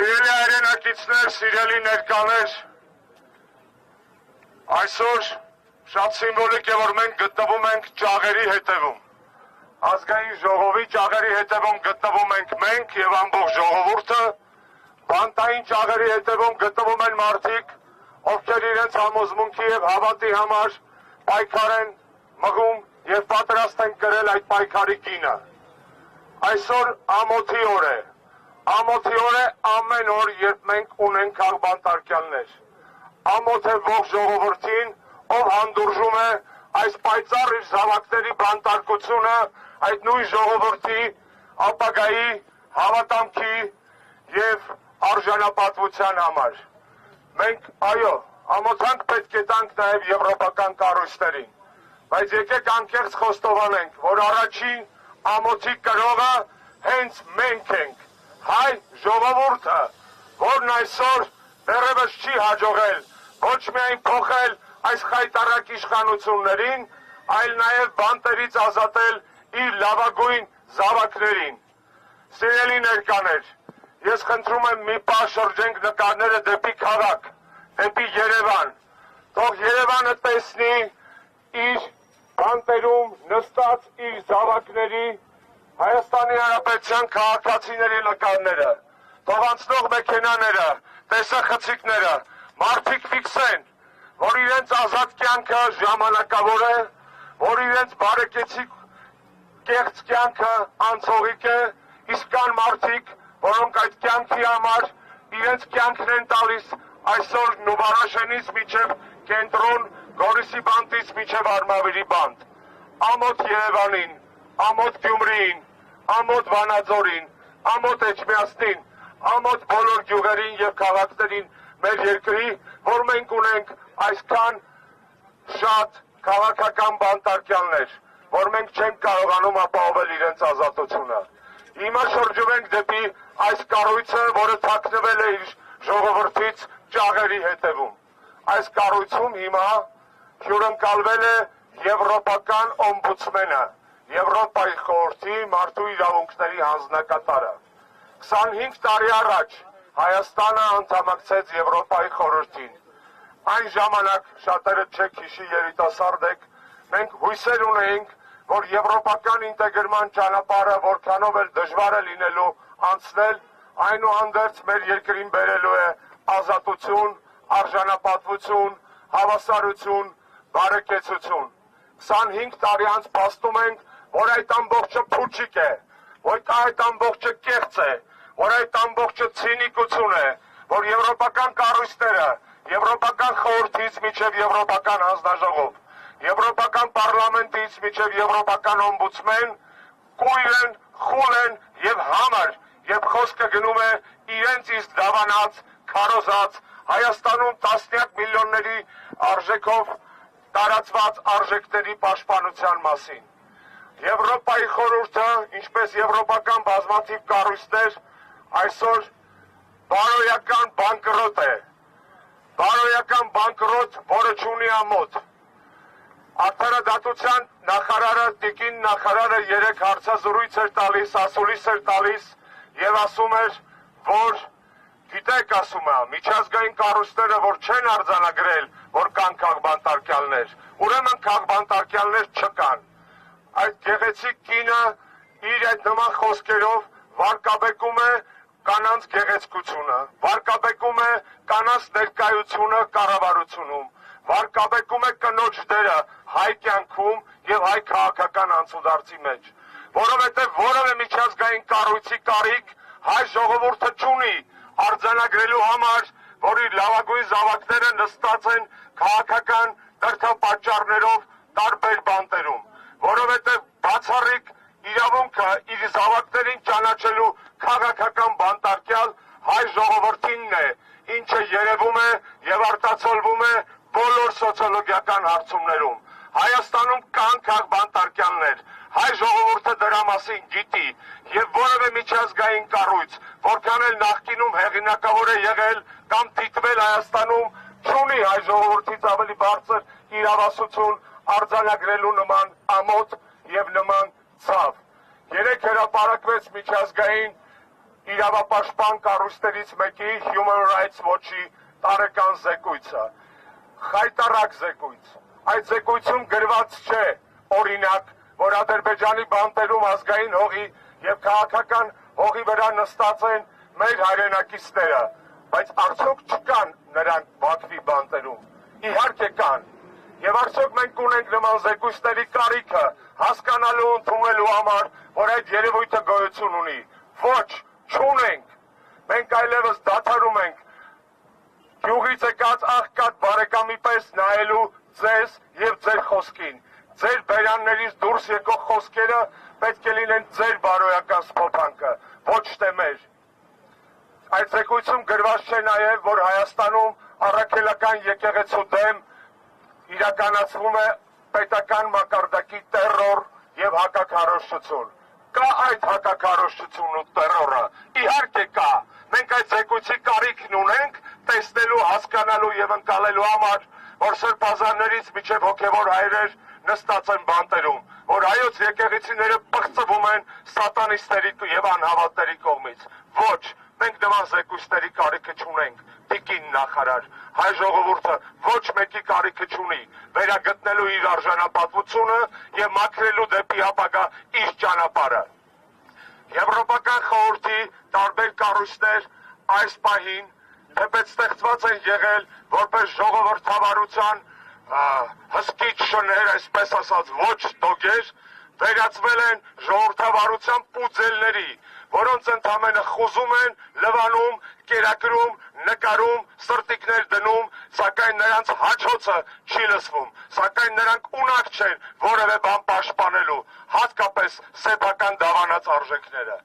Սիրելի հայրենակիցներ, սիրելի ներկաներ, այսօր շատ սիմվոլիկ է, որ մենք գտնվում ենք ճաղերի հետևում։ Ազգային ժողովի ճաղերի հետևում գտնվում ենք մենք եւ ամբողջ ժողովուրդը, բանտային ճաղերի հետևում գտնվում են մարդիկ, ովքեր իրենց համոզմունքի եւ հավատի համար պայքար են մղում եւ պատրաստ են կրել այդ պայքարի գինը։ Այսօր ամոթի օր է։ Ամոթի օր է ամեն օր, երբ մենք ունենք բանտարկյալներ։ Ամոթ է ողջ ժողովրդին, ով հանդուրժում է այս պայծառ իր զավակների բանտարկությունը այդ նույն ժողովրդի ապագայի հավատամքի եւ արժանապատվության համար։ Մենք, այո, ամոթանք պետք է տանք նաեւ եվրոպական կառույցներին, բայց եկեք անկեղծ խոստովանենք, որ առաջին ամոթի կրողը հենց մենք ենք, հայ ժողովուրդը, որն այսօր դեռևս չի հաջողել ոչ միայն փոխել այս խայտառակ իշխանություններին, այլ նաև բանտերից ազատել իր լավագույն զավակներին։ Սիրելի ներկաներ, ես խնդրում եմ մի պահ շրջենք նկարները դեպի քաղաք, դեպի Երևան, թող Երևանը տեսնի իր բանտերում նստած իր զավակների Հայաստանի Հանրապետության քաղաքացիների նկարները, թող անցնող մեքենաները, տեսախցիկները, մարդիկ ֆիքսեն, որ իրենց ազատ կյանքը ժամանակավոր է, որ իրենց բարեկեցիկ կեղծ կյանքը անցողիկ է, իսկ կան մարդիկ, որոնք այդ կյանքի համար իրենց կյանքն են տալիս այսօր Նուբարաշենից մինչև կենտրոն, Գորիսի բանտից մինչև Արմավիրի բանտ, ամոթ Երևանին, ամոթ Գյումրիին, ամոթ Վանաձորին, ամոթ Էջմիածնին, ամոթ բոլոր գյուղերին եւ քաղաքներին մեր երկրի, որ մենք ունենք այսքան շատ քաղաքական բանտարկյալներ, որ մենք չենք կարողանում ապահովել իրենց ազատությունը։ Հիմա շրջում ենք դեպի այս կառույցը, որը թաքնվել է իր ժողովրդից ճաղերի հետևում։ Այս կառույցում հիմա հյուրընկալվել է եվրոպական օմբուդսմենը, Եվրոպայի խորհրդի մարդու իրավունքների հանձնակատարը։ 25 տարի առաջ Հայաստանը անդամակցեց Եվրոպայի խորհրդին։ Այն ժամանակ շատերը չեք հիշի երիտասարդ եք, մենք հույսեր ունեինք, որ եվրոպական ինտեգրման ճանապարհը որքանով էլ դժվար է լինելու անցնել, այնուհանդերձ մեր երկրին բերելու է ազատություն, արժանապատվություն, հավասարություն, բարեկեցություն։ 25 տարի անց փաստում ենք, որ այդ ամբողջը փուչիկ է, որ այդ ամբողջը կեղծ է, որ այդ ամբողջը ցինիկություն է, որ եվրոպական կառույցները, եվրոպական խորհրդից մինչև եվրոպական հանձնաժողով, եվրոպական պարլամենտից մինչև եվրոպական օմբուդսմեն կույր են, խուլ են եւ համր, եւ խոսքը գնում է իրենց իսկ դավանած, քարոզած Հայաստանում տասնյակ միլիոնների արժեքով տարածված արժեքների պաշտպանության մասին։ Եվրոպայի խորհուրդը, ինչպես եվրոպական բազմաթիվ կառույցներ, այսօր բարոյական բանկրոտ է։ Բարոյական բանկրոտ, որը չունի ամոթ։ Արդարադատության նախարարը, տիկին նախարարը 3 հարցազրույց էր տալիս, ասուլիս էր տալիս եւ ասում էր, որ գիտեք, ասում է, միջազգային կառույցները, որ չեն արձանագրել, որ կան քաղբանտարկյալներ, ուրեմն քաղբանտարկյալներ չկան։ Այդ գեղեցիկ կինը իր այդ նման խոսքերով վարկաբեկում է կանանց գեղեցկությունը, վարկաբեկում է կանանց ներկայությունը կառավարությունում, վարկաբեկում է կնոջ դերը հայ կյանքում եւ հայ քաղաքական անցուդարձի մեջ, որովհետեւ որևէ միջազգային կառույցի կարիք հայ ժողովուրդը չունի արձանագրելու համար, որ իր լավագույն զավակները նստած են քաղաքական դրդապատճառներով տարբեր բանտերում, որովհետև բացառիկ իրավունքը իր զավակներին ճանաչելու քաղաքական բանտարկյալ հայ ժողովրդինն է, ինչը երևում է եւ արտացոլվում է բոլոր սոցիոլոգիական հարցումներում։ Հայաստանում կան քաղբանտարկյալներ, հայ ժողովուրդը դրա մասին գիտի եւ որևէ միջազգային կառույց, որքան էլ նախկինում հեղինակավոր է եղել կամ դիտվել Հայաստանում, չունի հայ ժողովրդից ավելի բարձր իրավասություն արձանագրելու նման ամոթ եւ նման ցավ։ Երեք հրապարակվեց միջազգային իրավապաշտպան կառույցներից մեկի Human Rights Watch-ի տարեկան զեկույցը։ Խայտառակ զեկույց։ Այդ զեկույցում գրված չէ, օրինակ, որ Ադրբեջանի բանտերում ազգային հողի եւ քաղաքական հողի վրա նստած են մեր հայրենակիցները, բայց արդյոք չկան նրանք Բաքվի բանտերում։ Իհարկե կան։ Եվ արդյոք մենք ունենք նման զեկույցների կարիքը հասկանալու ընդունելու համար, որ այդ երևույթը գոյություն ունի։ Ոչ, չունենք։ Մենք այլևս դադարում ենք գյուղից եկած աղքատ բարեկամի պես նայելու ձեզ եւ ձեր խոսքին։ Ձեր բերաններից դուրս եկող խոսքերը պետք է լինեն ձեր բարոյական սփոփանքը, ոչ թե մեր։ Այդ զեկույցում գրված չէ նաեւ, որ Հայաստանում առաքելական եկեղեցու դեմ իրականացվում է պետական մակարդակի տերոր եւ հակաքարոզչություն։ Կա այդ հակաքարոզչությունն ու տերորը։ Իհարկե կա։ Մենք այդ զեկույցի կարիքն ունենք տեսնելու, հասկանալու եւ ընկալելու համար, որ սրբազաններից միջև հոգեվոր հայրեր նստած են բանտերում, որ հայոց եկեղեցիները պղծվում են սատանիստերի եւ անհավատների կողմից։ Ոչ, մենք նման զեկույցների կարիքը չունենք։ Տիկին նախարար, հայ ժողովուրդը ոչ մեկի կարիքը չունի վերագտնելու իր արժանապատվությունը եւ մաքրելու դեպի ապագա իր ճանապարհը։ Եվրոպական խորհրդի տարբեր կառույցներ այս պահին թեպետ ստեղծված են եղել որպես ժողովրդավարության հսկիչ շներ, այսպես ասած ոչ դոգեր, վերածվել են ժողովրդավարության պուծելների, որոնց ընդամենը խոզում են, լվանում, կերակրում, նկարում, սրտիկներ դնում, սակայն նրանց հաչոցը չի լսվում, սակայն նրանք ունակ չեն որևէ բան պաշտպանելու, հատկապես սեփական դավանած արժեքները։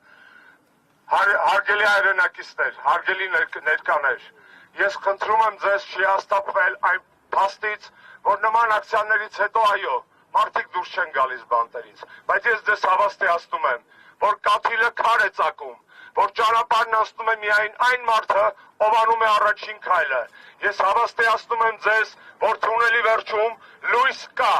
Հարգելի հայրենակիցներ, հարգելի ներկաներ, ես խնդրում եմ ձեզ չհաստատվել այն փաստից, որ նման ակցիաներից հետո այո, մարդիկ դուրս չեն գալիս բանտերից, բայց ես ձեզ հավաստիացնում եմ, որ կաթիլը քար է ծակում, որ ճանապարհն անցնում է միայն այն մարդը, ով անում է առաջին քայլը։ Ես հավաստիացնում եմ ձեզ, որ թունելի վերջում լույս կա։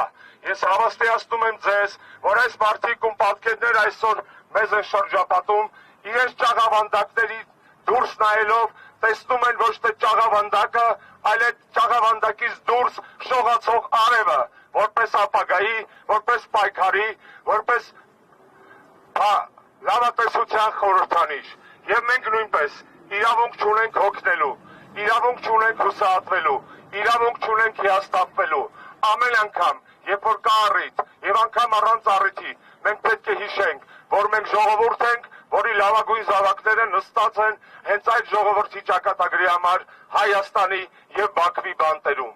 Ես հավաստիացնում եմ ձեզ, որ այս մարդիկ ում պատկերներ այսօր մեզ են շրջապատում, իրենց ճաղավանդակների դուրս նայելով տեսնում են ոչ թե ճաղավանդակը, այլ այդ ճաղավանդակից դուրս շողացող արևը, որպես ապագայի, որպես պայքարի, որպես լավատեսության խորհրդանիշ։ Եվ մենք նույնպես իրավունք չունենք հոգնելու, իրավունք չունենք հուսահատվելու, իրավունք չունենք հիասթափվելու։ Ամեն անգամ, երբ որ կա առիթ, եւ անգամ առանց առիթի, մենք պետք է հիշենք, որ մենք ժողովուրդ ենք, որի լավագույն զավակները նստած են հենց այդ ժողովրդի ճակատագրի համար Հայաստանի եւ Բաքվի բանտերում։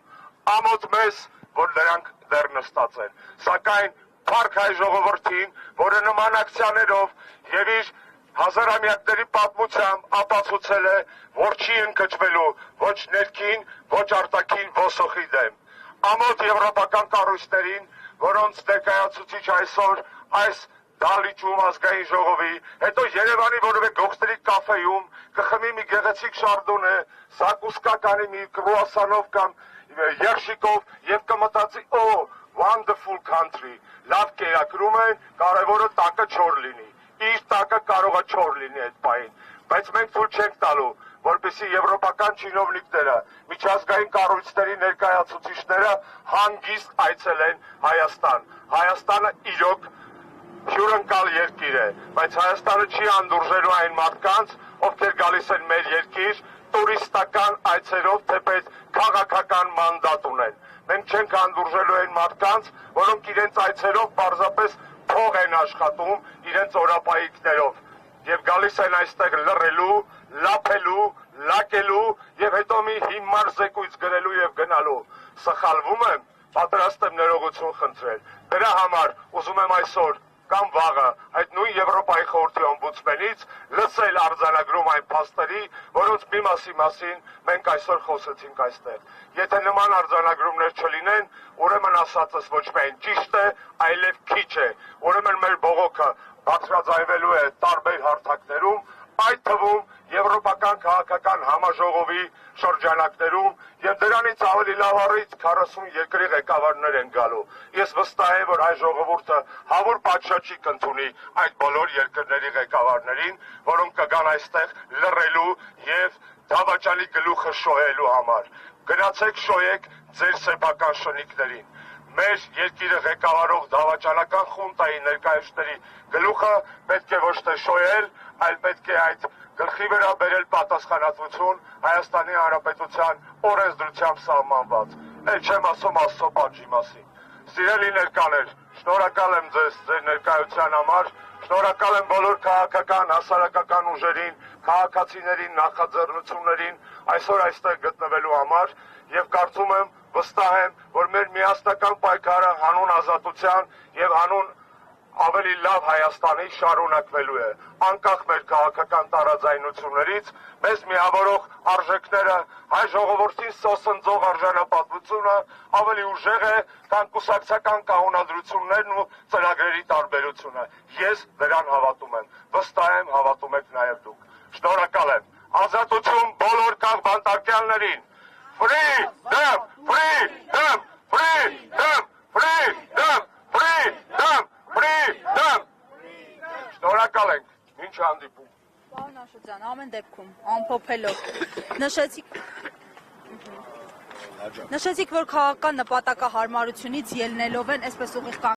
Ամոթ մեզ, որ նրանք դեռ նստած են, սակայն փառք հայ ժողովրդին, որը նման ակցիաներով եւ իր հազարամյակների պատմությամբ ապացուցել է, որ չի ընկճվելու ոչ ներքին, ոչ արտաքին ոսոխի դեմ։ Ամոթ եվրոպական կառույցներին, որոնց ներկայացուցիչ այսօր այս դալիճում ազգային ժողովի, հետո Երևանի որևէ գողտրի կաֆեում կխմի մի գեղեցիկ շարդոնե, սակուսկա կանի մի կրուասանով կամ երշիկով եւ կմտածի, wonderful country, լավ կերակրում են, կարևորը տակը չոր լինի, իր տակը կարողը չոր լինի այդ պահին, բայց մենք թույլ չենք տալու, որպեսզի եվրոպական չինովնիկները, միջազգային կառույցների ներկայացուցիչները հանգիստ այցելեն Հայաստան։ Հայաստանը իրոք հյուրընկալ երկիր է, բայց Հայաստանը չի անդուրժելու այն մարդկանց, ովքեր գալիս են մեր երկիր, տուրիստական այցերով թեպետ քաղաքական մանդատ ունեն։ Մենք չենք անդուրժելու այն մարդկանց, որոնք իրենց այցերով պարզապես փող են աշխատում իրենց օրապայիկներով եւ գալիս են այստեղ լռելու, լափելու, լակելու եւ հետո մի հիմար զեկույց գրելու եւ գնալու։ Սխալվում եմ, պատրաստ եմ ներողություն խնդրել։ Դրա համար ուզում եմ այսօր կամ վաղը այդ նույն Եվրոպայի խորհրդի օմբուդսմենից լսել արձանագրում այն փաստերի, որոնց մի մասին մենք այսօր խոսեցինք այստեղ։ Եթե նման արձանագրումներ չլինեն, ուրեմն ասածս ոչ միայն ճիշտ է, այլև քիչ է։ Ուրեմն մեր բողոքը բարձրաձայնվելու է տարբեր հարթակներում, այդ թվում Եվրոպական քաղաքական համաժողովի շրջանակներում եւ դրանից ավելի լավ առիթ 40 երկրի ղեկավարներ են գալու։ Ես վստահ եմ, որ այս ժողովուրդը հավուր պատշաճի կընդունի այդ բոլոր երկրների ղեկավարներին, որոնք կգան այստեղ լռելու եւ դավաճանի գլուխը շոյելու համար։ Գնացեք շոյեք ձեր սեփական շնիկներին։ Մեր երկիրը ղեկավարող դավաճանական խունտայի ներկայացների գլուխը պետք է ոչ թե շոյել, այլ պետք է այդ գլխի վրա բերել պատասխանատվություն Հայաստանի Հանրապետության օրենսդրությամբ սահմանված։ Էլ չեմ ասում Աստծո պատժի մասին։ Սիրելի ներկաներ, շնորհակալ եմ ձեզ ձեր ներկայության համար, շնորհակալ եմ բոլոր քաղաքական, հասարակական ուժերին, քաղաքացիներին, նախաձեռնություններին այսօր այստեղ գտնվելու համար եւ կարծում եմ, վստահ եմ, որ մեր միասնական պայքարը հանուն ազատության եւ հանուն ավելի լավ Հայաստանի շարունակվելու է, անկախ մեր քաղաքական տարաձայնություններից, մեզ միավորող արժեքները, հայ ժողովրդին սոսնձող արժանապատվությունը ավելի ուժեղ է, քան կուսակցական կանոնադրություններն ու ծրագրերի տարբերությունը։ Ես դրան հավատում եմ, վստահ եմ, հավատում եք նաև դուք։ Շնորհակալ եմ։ Ազատություն բոլոր քաղբանտարկյալներին։ Freedom, freedom, freedom, freedom, freedom, freedom։ Շնորհակալ ենք։ Ինչ հանդիպում։ Պարոն Աշոտյան, ամեն դեպքում ամփոփելով նշեցիք, որ քաղաքական նպատակահարմարությունից ելնելով են այսպես ուղիղ